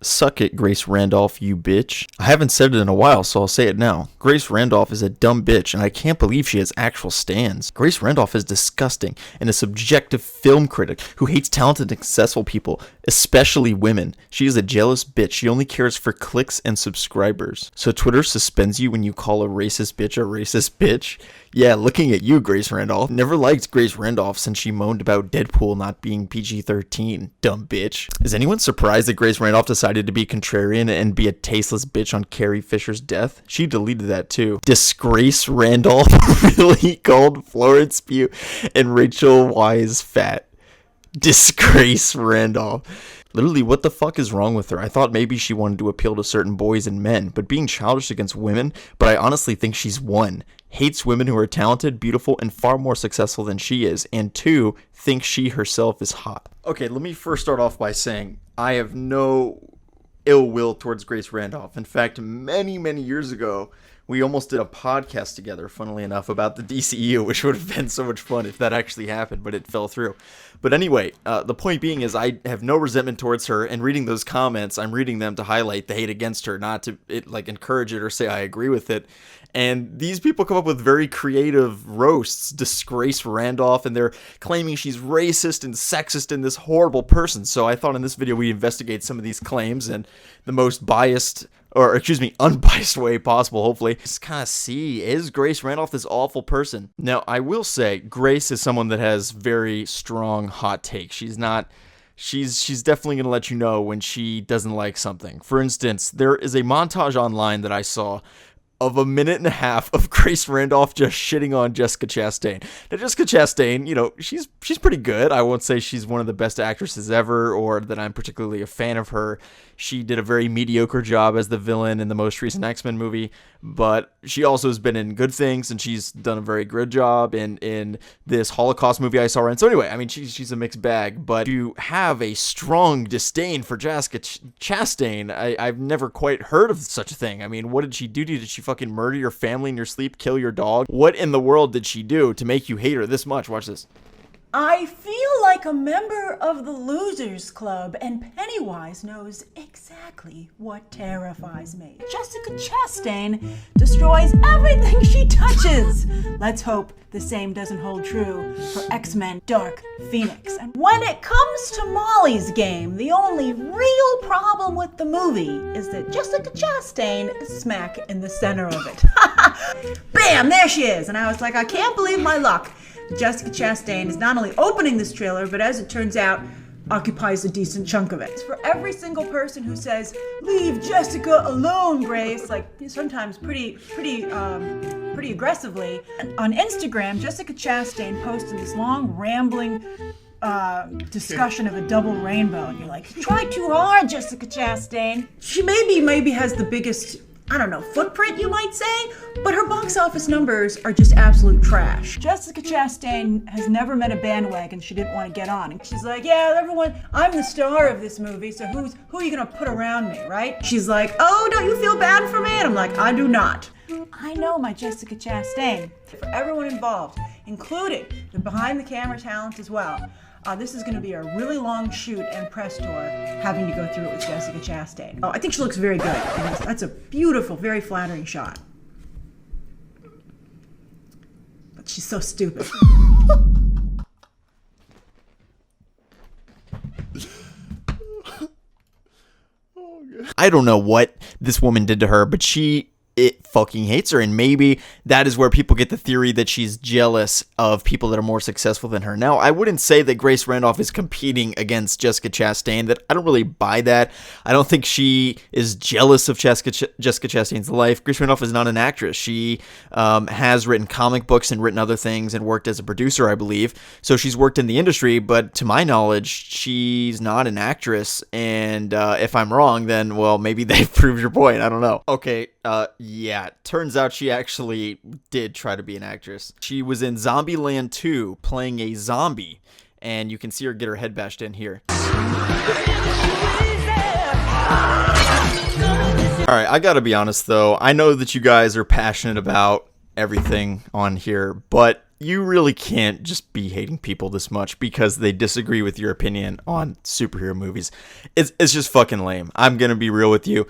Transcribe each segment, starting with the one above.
Suck it, Grace Randolph, you bitch. I haven't said it in a while, so I'll say it now. Grace Randolph is a dumb bitch, and I can't believe she has actual stans. Grace Randolph is disgusting and a subjective film critic who hates talented and successful people, especially women. She is a jealous bitch. She only cares for clicks and subscribers. So Twitter suspends you when you call a racist bitch a racist bitch? Yeah, looking at you, Grace Randolph. Never liked Grace Randolph since she moaned about Deadpool not being PG-13, dumb bitch. Is anyone surprised that Grace Randolph decided to be contrarian and be a tasteless bitch on Carrie Fisher's death? She deleted that too. Disgrace Randolph really called Florence Pugh and Rachel Wise fat. Disgrace Randolph. Literally, what the fuck is wrong with her? I thought maybe she wanted to appeal to certain boys and men, but being childish against women, but I honestly think she's one, hates women who are talented, beautiful, and far more successful than she is, and two, thinks she herself is hot. Okay, let me first start off by saying I have no ill will towards Grace Randolph. In fact, many years ago, we almost did a podcast together, funnily enough, about the DCEU, which would have been so much fun if that actually happened, but it fell through. But anyway, the point being is I have no resentment towards her, and reading those comments, I'm reading them to highlight the hate against her, not to encourage it or say I agree with it. And these people come up with very creative roasts, disgrace Randolph, and they're claiming she's racist and sexist and this horrible person. So I thought in this video we'd investigate some of these claims and the most unbiased way possible, hopefully. Just kind of see, is Grace Randolph this awful person? Now, I will say, Grace is someone that has very strong hot takes. She's definitely going to let you know when she doesn't like something. For instance, there is a montage online that I saw of 1.5 minutes of Grace Randolph just shitting on Jessica Chastain. Now, Jessica Chastain, she's pretty good. I won't say she's one of the best actresses ever or that I'm particularly a fan of her. She did a very mediocre job as the villain in the most recent X-Men movie, but she also has been in good things, and she's done a very good job in this Holocaust movie I saw her in. So anyway, I mean, she's a mixed bag, but to have a strong disdain for Jessica Chastain, I've never quite heard of such a thing. I mean, what did she do to you? Did she fucking murder your family in your sleep, kill your dog? What in the world did she do to make you hate her this much? Watch this. I feel like a member of the Losers Club, and Pennywise knows exactly what terrifies me. Jessica Chastain destroys everything she touches. Let's hope the same doesn't hold true for X-Men Dark Phoenix. And when it comes to Molly's Game, the only real problem with the movie is that Jessica Chastain is smack in the center of it. Bam, there she is. And I was like, I can't believe my luck. Jessica Chastain is not only opening this trailer, but as it turns out, occupies a decent chunk of it. For every single person who says, leave Jessica alone, Grace, like sometimes pretty aggressively. On Instagram, Jessica Chastain posted this long, rambling discussion of a double rainbow. And you're like, try too hard, Jessica Chastain. She maybe has the biggest, footprint, you might say, but her box office numbers are just absolute trash. Jessica Chastain has never met a bandwagon she didn't want to get on. And she's like, yeah, everyone, I'm the star of this movie, so who are you gonna put around me, right? She's like, oh, don't you feel bad for me? And I'm like, I do not. I know my Jessica Chastain. For everyone involved, including the behind the camera talent as well. This is going to be a really long shoot and press tour, having to go through it with Jessica Chastain. I think she looks very good. That's a beautiful, very flattering shot. But she's so stupid. I don't know what this woman did to her, but it fucking hates her, and maybe that is where people get the theory that she's jealous of people that are more successful than her. Now, I wouldn't say that Grace Randolph is competing against Jessica Chastain. That I don't really buy that. I don't think she is jealous of Jessica Chastain's life. Grace Randolph is not an actress. She has written comic books and written other things and worked as a producer, I believe. So she's worked in the industry, but to my knowledge, she's not an actress. And if I'm wrong, then, well, maybe they've proved your point. I don't know. Okay, yeah, turns out she actually did try to be an actress. She was in Zombieland 2 playing a zombie, and you can see her get her head bashed in here. Alright, I gotta be honest though, I know that you guys are passionate about everything on here, but you really can't just be hating people this much because they disagree with your opinion on superhero movies. It's just fucking lame. I'm gonna be real with you.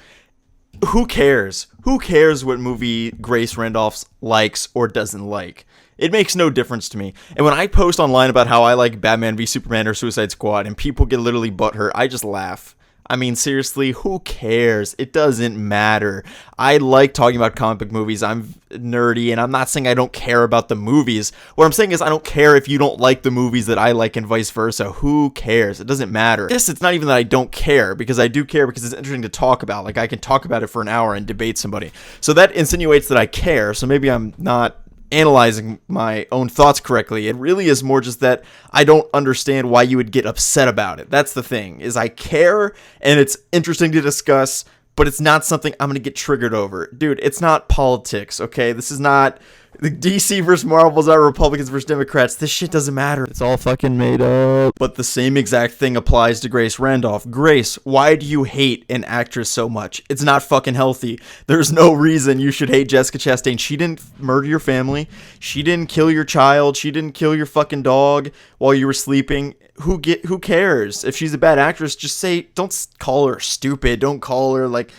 Who cares? Who cares what movie Grace Randolph likes or doesn't like? It makes no difference to me. And when I post online about how I like Batman v Superman or Suicide Squad and people get literally butthurt, I just laugh. I mean, seriously, who cares? It doesn't matter. I like talking about comic book movies. I'm nerdy, and I'm not saying I don't care about the movies. What I'm saying is I don't care if you don't like the movies that I like and vice versa. Who cares? It doesn't matter. Yes, it's not even that I don't care, because I do care because it's interesting to talk about. Like, I can talk about it for an hour and debate somebody. So that insinuates that I care, so maybe I'm not analyzing my own thoughts correctly. It really is more just that I don't understand why you would get upset about it. That's the thing, is I care and it's interesting to discuss, but it's not something I'm going to get triggered over. Dude, it's not politics, okay? This is not the DC versus Marvels are Republicans versus Democrats. This shit doesn't matter. It's all fucking made up. But the same exact thing applies to Grace Randolph. Grace, why do you hate an actress so much? It's not fucking healthy. There's no reason you should hate Jessica Chastain. She didn't murder your family. She didn't kill your child. She didn't kill your fucking dog while you were sleeping. Who cares? If she's a bad actress, just say, don't call her stupid. Don't call her like,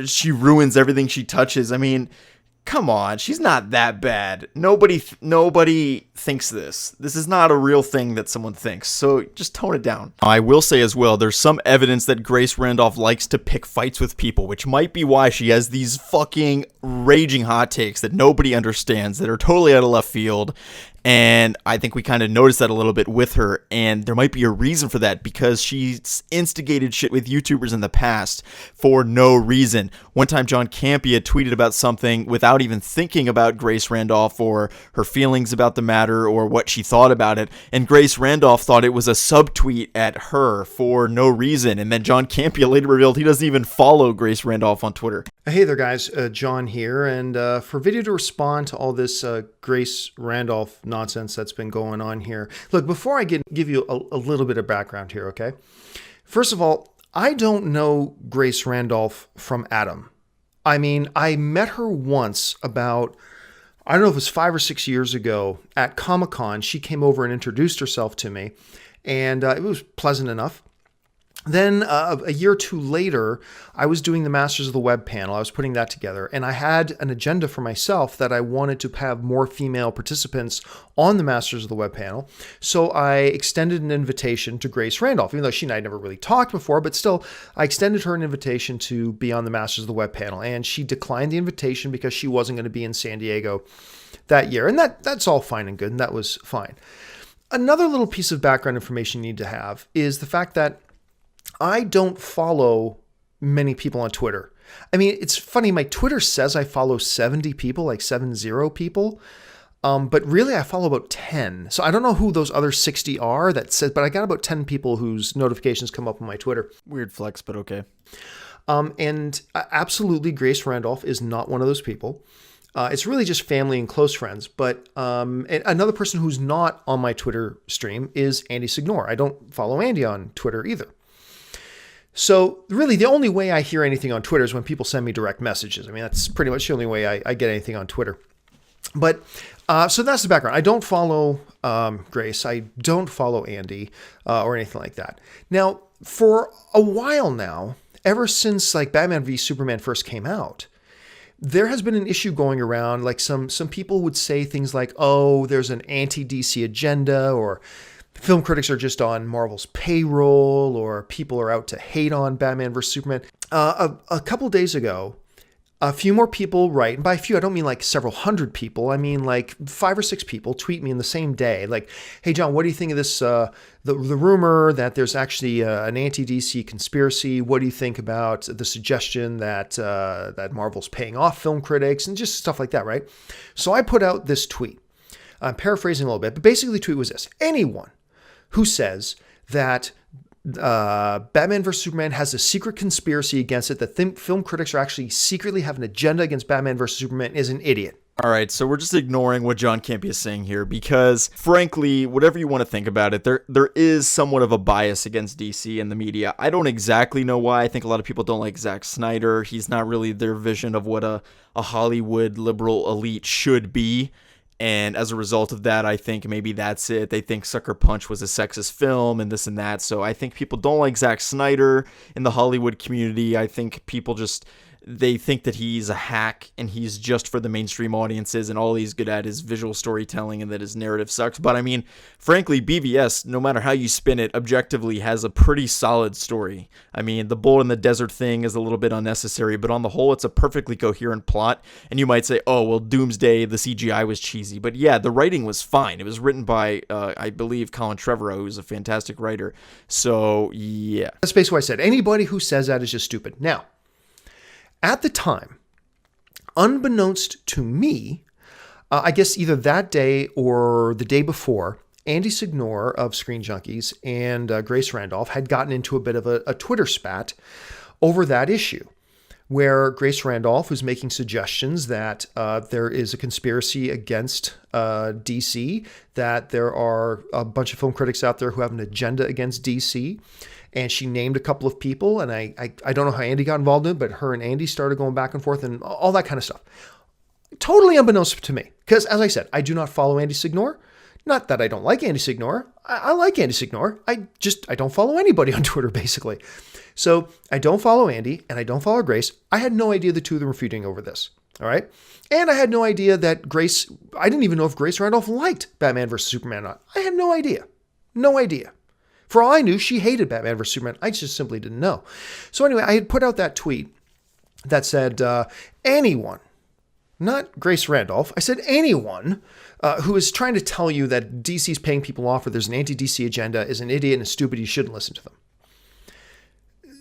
she ruins everything she touches. I mean, come on, she's not that bad. Nobody thinks this. This is not a real thing that someone thinks, so just tone it down. I will say as well, there's some evidence that Grace Randolph likes to pick fights with people, which might be why she has these fucking raging hot takes that nobody understands, that are totally out of left field. And I think we kind of noticed that a little bit with her, and there might be a reason for that, because she's instigated shit with YouTubers in the past for no reason. One time John Campea tweeted about something without even thinking about Grace Randolph or her feelings about the matter or what she thought about it, and Grace Randolph thought it was a subtweet at her for no reason, and then John Campea later revealed he doesn't even follow Grace Randolph on Twitter. Hey there guys, John here, and for video to respond to all this Grace Randolph nonsense that's been going on here. Look, before I give you a little bit of background here, okay? First of all, I don't know Grace Randolph from Adam. I mean, I met her once about, I don't know if it was 5 or 6 years ago at Comic-Con. She came over and introduced herself to me, and it was pleasant enough. Then a year or two later, I was doing the Masters of the Web panel. I was putting that together, and I had an agenda for myself that I wanted to have more female participants on the Masters of the Web panel. So I extended an invitation to Grace Randolph, even though she and I had never really talked before, but still, I extended her an invitation to be on the Masters of the Web panel, and she declined the invitation because she wasn't going to be in San Diego that year. And that's all fine and good, and that was fine. Another little piece of background information you need to have is the fact that I don't follow many people on Twitter. I mean, it's funny, my Twitter says I follow 70 people, like 70 people, but really I follow about 10. So I don't know who those other 60 are that says, but I got about 10 people whose notifications come up on my Twitter. Weird flex, but okay. And absolutely, Grace Randolph is not one of those people. It's really just family and close friends. But another person who's not on my Twitter stream is Andy Signor. I don't follow Andy on Twitter either. So really, the only way I hear anything on Twitter is when people send me direct messages. I mean, that's pretty much the only way I get anything on Twitter. But so that's the background. I don't follow Grace. I don't follow Andy or anything like that. Now, for a while now, ever since like Batman v Superman first came out, there has been an issue going around. Like some people would say things like, "Oh, there's an anti-DC agenda," or film critics are just on Marvel's payroll, or people are out to hate on Batman vs. Superman. A couple days ago, a few more people write, and by a few, I don't mean like several hundred people. I mean like 5 or 6 people tweet me in the same day. Like, "Hey, John, what do you think of this, the rumor that there's actually an anti-DC conspiracy? What do you think about the suggestion that that Marvel's paying off film critics?" And just stuff like that, right? So I put out this tweet. I'm paraphrasing a little bit, but basically the tweet was this: anyone who says that Batman vs. Superman has a secret conspiracy against it, that film critics are actually secretly have an agenda against Batman vs. Superman, is an idiot. All right, so we're just ignoring what John Campea is saying here because, frankly, whatever you want to think about it, there is somewhat of a bias against DC and the media. I don't exactly know why. I think a lot of people don't like Zack Snyder. He's not really their vision of what a Hollywood liberal elite should be. And as a result of that, I think maybe that's it. They think Sucker Punch was a sexist film and this and that. So I think people don't like Zack Snyder in the Hollywood community. I think people they think that he's a hack and he's just for the mainstream audiences, and all he's good at is visual storytelling and that his narrative sucks. But I mean, frankly, BVS, no matter how you spin it, objectively has a pretty solid story. I mean, the bull in the desert thing is a little bit unnecessary, but on the whole, it's a perfectly coherent plot. And you might say, oh, well, Doomsday, the CGI was cheesy. But yeah, the writing was fine. It was written by, I believe, Colin Trevorrow, who's a fantastic writer. So yeah. That's basically what I said. Anybody who says that is just stupid. Now, at the time, unbeknownst to me, I guess either that day or the day before, Andy Signore of Screen Junkies and Grace Randolph had gotten into a bit of a Twitter spat over that issue, where Grace Randolph was making suggestions that there is a conspiracy against DC, that there are a bunch of film critics out there who have an agenda against DC. And she named a couple of people, and I don't know how Andy got involved in it, but her and Andy started going back and forth and all that kind of stuff. Totally unbeknownst to me. Because, as I said, I do not follow Andy Signore. Not that I don't like Andy Signore. I like Andy Signore. I don't follow anybody on Twitter, basically. So I don't follow Andy, and I don't follow Grace. I had no idea the two of them were feuding over this. All right? And I had no idea that I didn't even know if Grace Randolph liked Batman vs. Superman or not. I had no idea. No idea. For all I knew, she hated Batman vs. Superman. I just simply didn't know. So anyway, I had put out that tweet that said, anyone, not Grace Randolph, I said anyone who is trying to tell you that DC is paying people off or there's an anti-DC agenda is an idiot and is stupid. You shouldn't listen to them.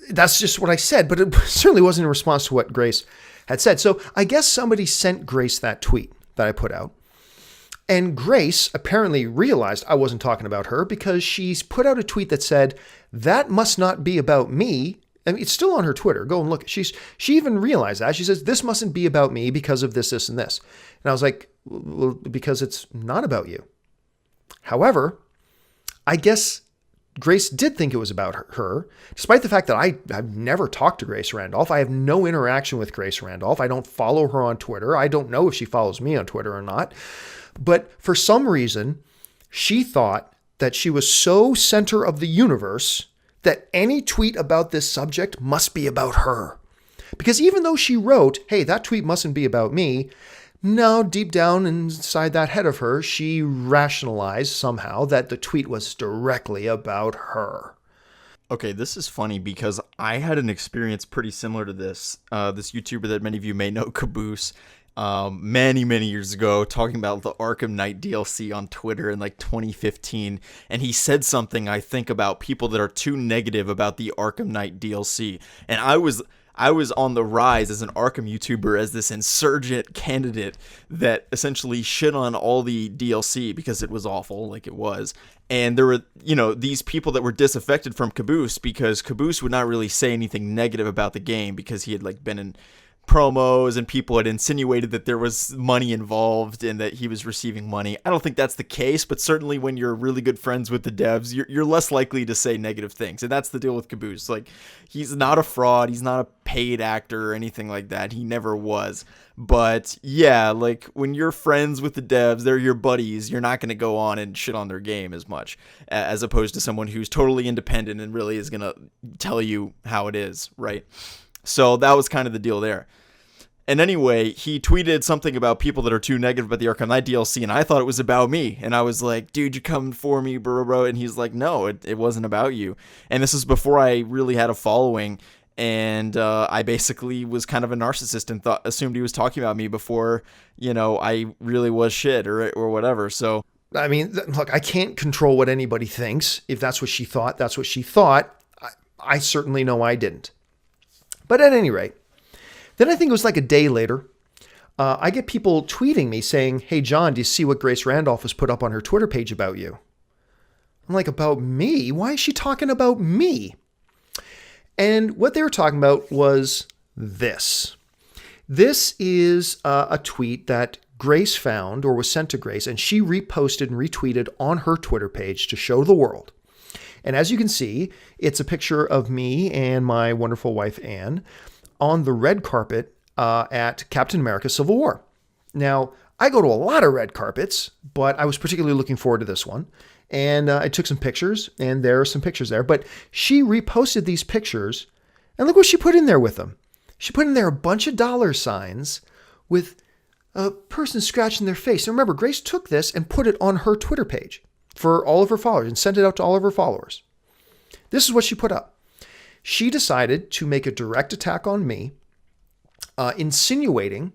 That's just what I said, but it certainly wasn't in response to what Grace had said. So I guess somebody sent Grace that tweet that I put out. And Grace apparently realized I wasn't talking about her because she's put out a tweet that said, that must not be about me. I mean, it's still on her Twitter. Go and look. She even realized that. She says, this mustn't be about me because of this, this, and this. And I was like, well, because it's not about you. However, I guess Grace did think it was about her, despite the fact that I've never talked to Grace Randolph. I have no interaction with Grace Randolph. I don't follow her on Twitter. I don't know if she follows me on Twitter or not. But for some reason, she thought that she was so center of the universe that any tweet about this subject must be about her. Because even though she wrote, hey, that tweet mustn't be about me, no, deep down inside that head of her, she rationalized somehow that the tweet was directly about her. Okay, this is funny because I had an experience pretty similar to this. This YouTuber that many of you may know, Caboose, many years ago, talking about the Arkham Knight DLC on Twitter in like 2015, and he said something, I think, about people that are too negative about the Arkham Knight DLC, and I was on the rise as an Arkham YouTuber as this insurgent candidate that essentially shit on all the DLC because it was awful, like it was. And there were, these people that were disaffected from Caboose because Caboose would not really say anything negative about the game because he had like been in promos and people had insinuated that there was money involved and that he was receiving money. I don't think that's the case, but certainly when you're really good friends with the devs, you're less likely to say negative things. And that's the deal with Caboose. Like, he's not a fraud. He's not a paid actor or anything like that. He never was. But yeah, like when you're friends with the devs, they're your buddies, you're not going to go on and shit on their game as much as opposed to someone who's totally independent and really is going to tell you how it is, right? So that was kind of the deal there. And anyway, he tweeted something about people that are too negative about the Arkham Knight DLC, and I thought it was about me. And I was like, dude, you coming for me, bro? And he's like, no, it wasn't about you. And this is before I really had a following, and I basically was kind of a narcissist and assumed he was talking about me before, I really was shit or whatever. So, I mean, look, I can't control what anybody thinks. If that's what she thought, that's what she thought. I certainly know I didn't. But at any rate, then I think it was like a day later, I get people tweeting me saying, hey, John, do you see what Grace Randolph has put up on her Twitter page about you? I'm like, about me? Why is she talking about me? And what they were talking about was this. This is a tweet that Grace found or was sent to Grace, and she reposted and retweeted on her Twitter page to show the world. And as you can see, it's a picture of me and my wonderful wife, Anne, on the red carpet at Captain America Civil War. Now, I go to a lot of red carpets, but I was particularly looking forward to this one. And I took some pictures, and there are some pictures there. But she reposted these pictures, and look what she put in there with them. She put in there a bunch of dollar signs with a person scratching their face. And remember, Grace took this and put it on her Twitter page for all of her followers and sent it out to all of her followers. This is what she put up. She decided to make a direct attack on me, insinuating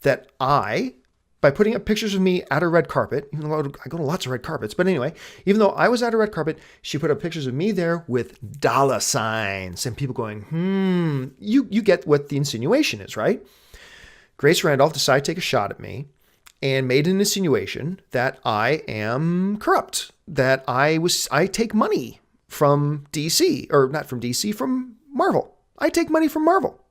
that by putting up pictures of me at a red carpet, even though I go to lots of red carpets, but anyway, even though I was at a red carpet, she put up pictures of me there with dollar signs and people going, you get what the insinuation is, right? Grace Randolph decided to take a shot at me and made an insinuation that I am corrupt, that I take money from DC, or not from DC, from Marvel. I take money from Marvel.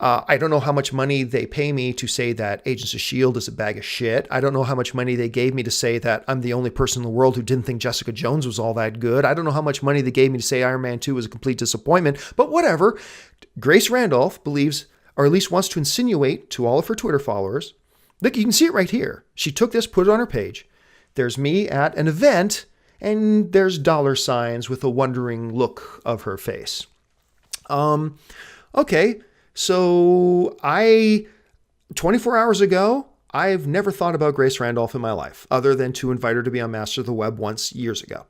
I don't know how much money they pay me to say that Agents of S.H.I.E.L.D. is a bag of shit. I don't know how much money they gave me to say that I'm the only person in the world who didn't think Jessica Jones was all that good. I don't know how much money they gave me to say Iron Man 2 was a complete disappointment. But whatever. Grace Randolph believes, or at least wants to insinuate to all of her Twitter followers. Look, you can see it right here. She took this, put it on her page. There's me at an event, and there's dollar signs with a wondering look of her face. Okay. So 24 hours ago, I've never thought about Grace Randolph in my life, other than to invite her to be on Master of the Web once years ago.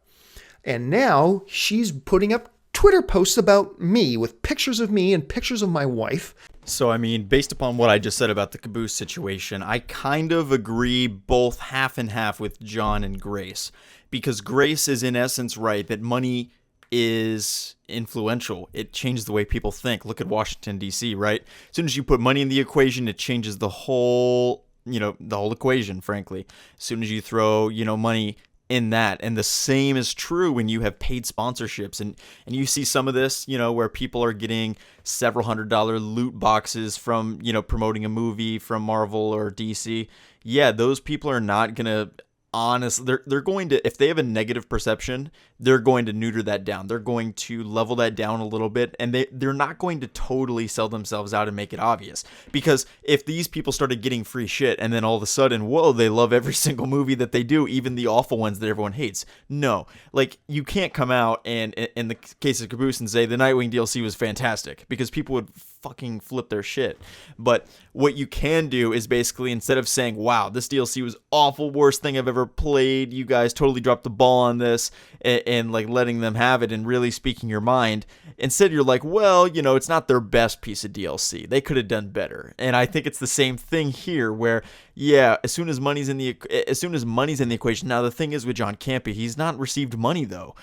And now she's putting up Twitter posts about me with pictures of me and pictures of my wife. So, I mean, based upon what I just said about the Caboose situation, I kind of agree both half and half with John and Grace. Because Grace is in essence right that money is influential. It changes the way people think. Look at Washington, D.C., right? As soon as you put money in the equation, it changes the whole equation, frankly. As soon as you throw, money in that. And the same is true when you have paid sponsorships. And you see some of this, where people are getting several $100 loot boxes from, promoting a movie from Marvel or DC. Yeah, those people are not going to they're going to, if they have a negative perception, they're going to neuter that down. They're going to level that down a little bit, and they're not going to totally sell themselves out and make it obvious. Because if these people started getting free shit and then all of a sudden, whoa, they love every single movie that they do, even the awful ones that everyone hates. No, like you can't come out and in the case of Caboose and say the Nightwing DLC was fantastic, because people would fucking flip their shit. But what you can do is basically, instead of saying, wow, this DLC was awful, worst thing I've ever played, you guys totally dropped the ball on this, and like letting them have it and really speaking your mind, instead you're like, well, it's not their best piece of DLC, they could have done better. And I think it's the same thing here, where as soon as money's in the equation. Now the thing is with John Campea, he's not received money though.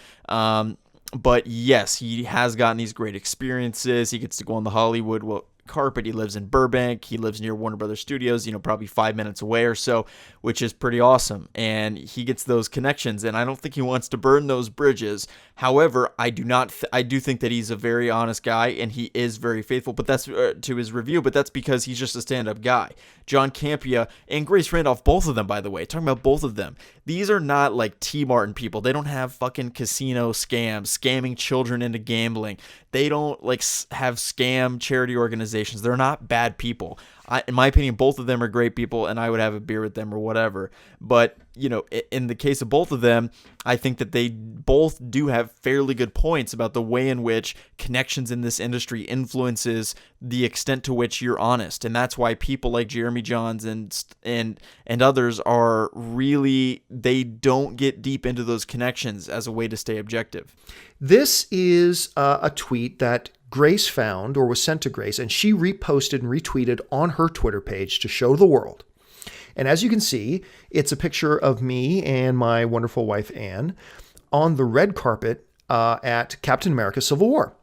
But yes, he has gotten these great experiences. He gets to go on the Hollywood carpet. He lives in Burbank. He lives near Warner Brothers Studios, probably 5 minutes away or so, which is pretty awesome. And he gets those connections, and I don't think he wants to burn those bridges. However, I do think that he's a very honest guy, and he is very faithful. But that's to his review. But that's because he's just a stand-up guy. John Campea and Grace Randolph, both of them, by the way, talking about both of them. These are not like T. Martin people. They don't have fucking casino scams, scamming children into gambling. They don't have scam charity organizations. They're not bad people. In my opinion, both of them are great people, and I would have a beer with them or whatever. But, in the case of both of them, I think that they both do have fairly good points about the way in which connections in this industry influences the extent to which you're honest. And that's why people like Jeremy Johns and others are really, they don't get deep into those connections as a way to stay objective. This is a tweet that Grace found, or was sent to Grace, and she reposted and retweeted on her Twitter page to show the world. And as you can see, it's a picture of me and my wonderful wife, Anne, on the red carpet at Captain America Civil War.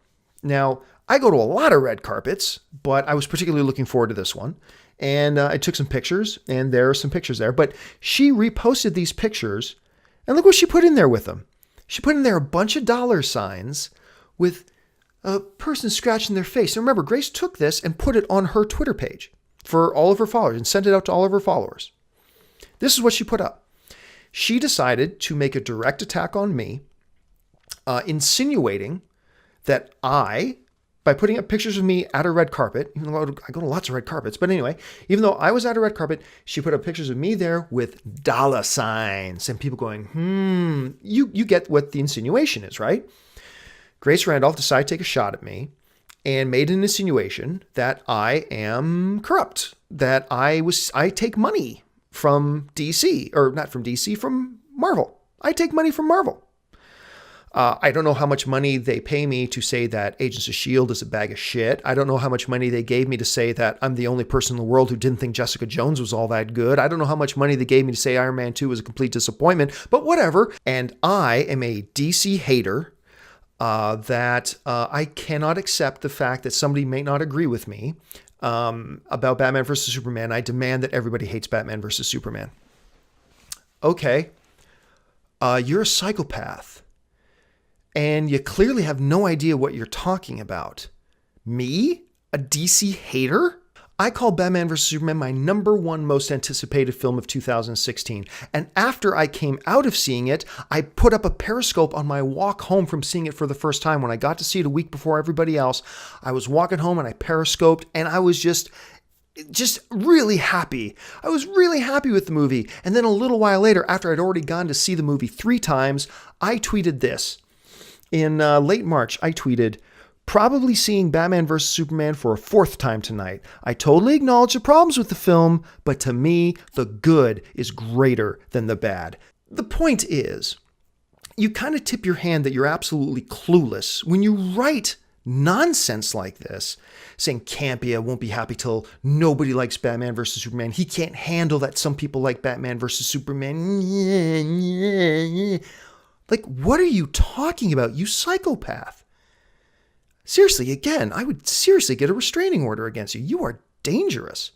Now, I go to a lot of red carpets, but I was particularly looking forward to this one. And I took some pictures, and there are some pictures there. But she reposted these pictures, and look what she put in there with them. She put in there a bunch of dollar signs with a person scratching their face. And remember, Grace took this and put it on her Twitter page for all of her followers and sent it out to all of her followers. This is what she put up. She decided to make a direct attack on me, insinuating that by putting up pictures of me at a red carpet, even though I go to lots of red carpets. But anyway, even though I was at a red carpet, she put up pictures of me there with dollar signs and people going, you get what the insinuation is, right? Grace Randolph decided to take a shot at me and made an insinuation that I am corrupt, that I take money from DC, or not from DC, from Marvel. I take money from Marvel. I don't know how much money they pay me to say that Agents of S.H.I.E.L.D. is a bag of shit. I don't know how much money they gave me to say that I'm the only person in the world who didn't think Jessica Jones was all that good. I don't know how much money they gave me to say Iron Man 2 was a complete disappointment, but whatever. And I am a DC hater that I cannot accept the fact that somebody may not agree with me about Batman versus Superman. I demand that everybody hates Batman versus Superman. Okay, you're a psychopath. And you clearly have no idea what you're talking about. Me? A DC hater? I call Batman vs. Superman my #1 most anticipated film of 2016. And after I came out of seeing it, I put up a Periscope on my walk home from seeing it for the first time. When I got to see it a week before everybody else, I was walking home and I Periscoped, and I was just really happy. I was really happy with the movie. And then a little while later, after I'd already gone to see the movie 3 times, I tweeted this. In late March, I tweeted, probably seeing Batman vs. Superman for a 4th time tonight. I totally acknowledge the problems with the film, but to me, the good is greater than the bad. The point is, you kind of tip your hand that you're absolutely clueless when you write nonsense like this, saying Campia won't be happy till nobody likes Batman vs. Superman. He can't handle that some people like Batman vs. Superman. Like, what are you talking about, you psychopath? Seriously, again, I would seriously get a restraining order against you. You are dangerous.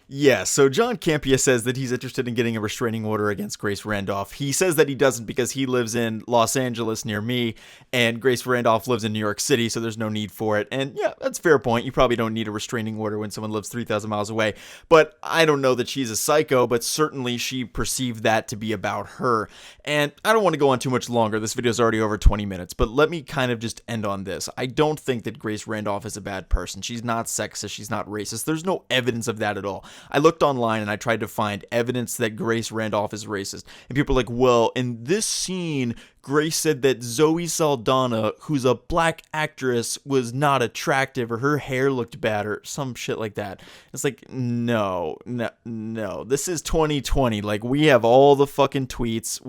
Yeah, so John Campia says that he's interested in getting a restraining order against Grace Randolph. He says that he doesn't because he lives in Los Angeles near me, and Grace Randolph lives in New York City, so there's no need for it. And yeah, that's a fair point. You probably don't need a restraining order when someone lives 3,000 miles away. But I don't know that she's a psycho, but certainly she perceived that to be about her. And I don't want to go on too much longer. This video is already over 20 minutes, but let me kind of just end on this. I don't think that Grace Randolph is a bad person. She's not sexist. She's not racist. There's no evidence of that at all. I looked online and I tried to find evidence that Grace Randolph is racist. And people are like, well, in this scene, Grace said that Zoe Saldana, who's a black actress, was not attractive or her hair looked bad or some shit like that. It's like, no. This is 2020. Like, we have all the fucking tweets.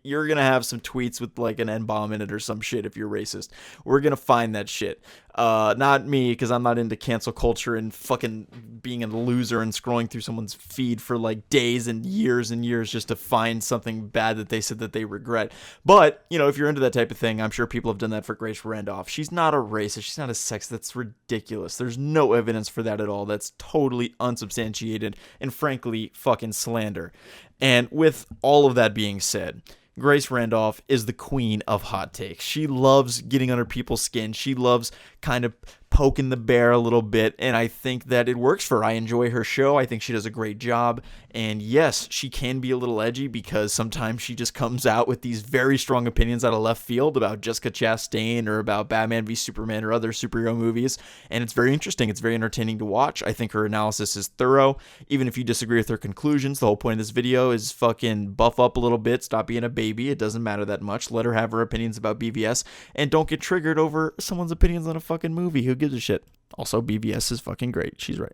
You're going to have some tweets with like an N-bomb in it or some shit if you're racist. We're going to find that shit. Not me, because I'm not into cancel culture and fucking being a loser and scrolling through someone's feed for like days and years just to find something bad that they said that they regret. But, you know, if you're into that type of thing, I'm sure people have done that for Grace Randolph. She's not a racist. She's not a sexist. That's ridiculous. There's no evidence for that at all. That's totally unsubstantiated and frankly fucking slander. And with all of that being said, Grace Randolph is the queen of hot takes. She loves getting under people's skin. She loves kind of poking the bear a little bit, and I think that it works for her. I enjoy her show. I think she does a great job, and yes, she can be a little edgy because sometimes she just comes out with these very strong opinions out of left field about Jessica Chastain or about Batman v Superman or other superhero movies, and it's very interesting. It's very entertaining to watch. I think her analysis is thorough. Even if you disagree with her conclusions, the whole point of this video is fucking buff up a little bit, stop being a baby. It doesn't matter that much. Let her have her opinions about BVS, and don't get triggered over someone's opinions on a fucking movie. Who gives a shit? Also, BVS is fucking great. She's right.